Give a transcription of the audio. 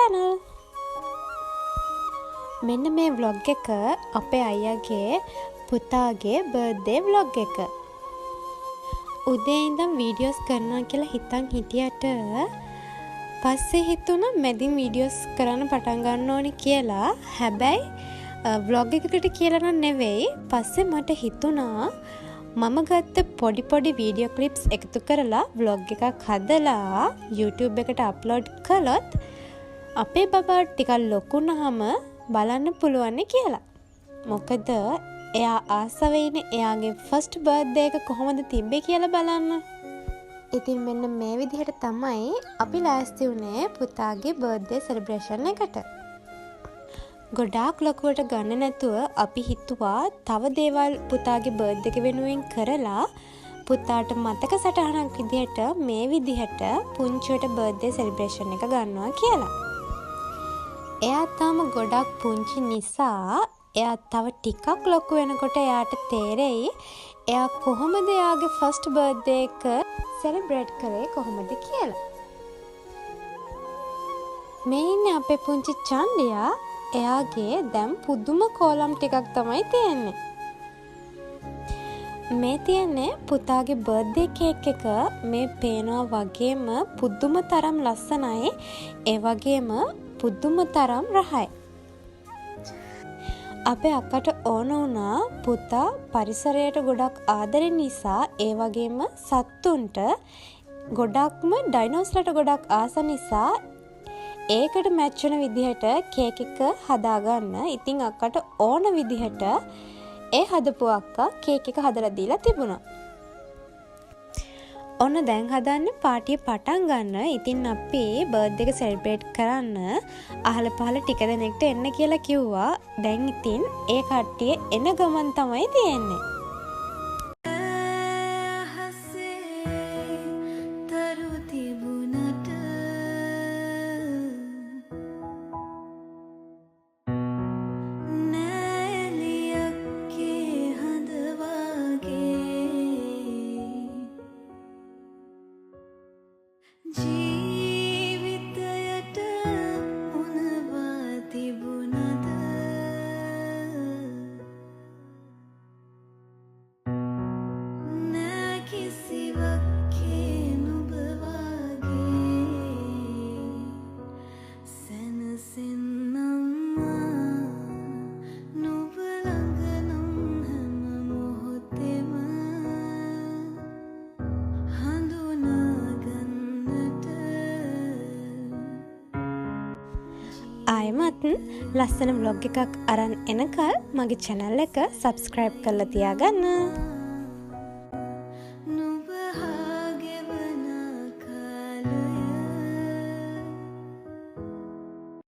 channel. මෙන්න මේ vlog එක අපේ අයියාගේ පුතාගේ birthday vlog එක. උදේ ඉඳන් වීඩියෝස් කරනවා කියලා හිතන් හිටියට පස්සේ හිතුණා මැදින් වීඩියෝස් කරන්න පටන් ගන්න ඕනේ කියලා. හැබැයි vlog එකකට කියලා නම් නෙවෙයි. පස්සේ මට හිතුණා මම ගත්ත පොඩි වීඩියෝ ක්ලිප්ස් එකතු කරලා vlog එකක් හදලා YouTube එකට අප්ලෝඩ් කළොත් අපේ බබා ටිකක් ලොකු වුණාම බලන්න පුළුවන් කියලා. මොකද එයා ආස වෙන්නේ එයාගේ ෆස්ට් බර්ත්ඩේ එක කොහොමද තිබ්බේ කියලා බලන්න. ඉතින් මෙන්න මේ විදිහට තමයි අපි ලෑස්ති වුණේ පුතාගේ බර්ත්ඩේ සෙලිබ්‍රේෂන් එකට. ගොඩාක් ලොකුවට ගන්න නැතුව අපි හිතුවා තව දේවල් පුතාගේ බර්ත්ඩේ එක වෙනුවෙන් කරලා පුතාට මතක සටහනක් විදිහට මේ විදිහට පුංචිවට බර්ත්ඩේ සෙලිබ්‍රේෂන් එක ගන්නවා කියලා. එයා තාම ගොඩක් පුංචි නිසා එයා තව ටිකක් ලොකු වෙනකොට එයාට තේරෙයි එයා කොහොමද එයාගේ ෆස්ට් බර්ත්ඩේ එක සෙලිබ්‍රේට් කරේ කොහොමද කියලා. මේ ඉන්නේ අපේ පුංචි චන්ඩියා. එයාගේ දැන් පුදුම කෝලම් ටිකක් තමයි තියෙන්නේ. මේ තියෙන්නේ පුතාගේ බර්ත්ඩේ කේක් එක. මේ පේනවා වගේම පුදුම තරම් ලස්සනයි. ඒ වගේම පුදුම තරම් රහයි. අපේ අක්කට ඕන වුණා පුතා පරිසරයට ගොඩක් ආදරේ නිසා ඒ වගේම සත්තුන්ට ගොඩක්ම ඩයිනෝසර්ට ගොඩක් ආස නිසා ඒකට මැච් වෙන විදිහට කේක් එක හදාගන්න. ඉතින් අක්කට ඕන විදිහට ඒ හදපු අක්කා කේක් එක හදලා දීලා තිබුණා. ඔන්න දැන් හදන්නේ පාටිය පටන් ගන්න. ඉතින් අපි බර්ත්ඩේ එක සෙලිබ්‍රේට් කරන්න අහල පහල ටික දෙනෙක්ට එන්න කියලා කිව්වා. දැන් ඉතින් ඒ කට්ටිය එන ගමන් තමයි තියෙන්නේ. ආයෙමත් ලස්සන vlog එකක් අරන් එනකල් මගේ channel එක subscribe කරලා තියාගන්න.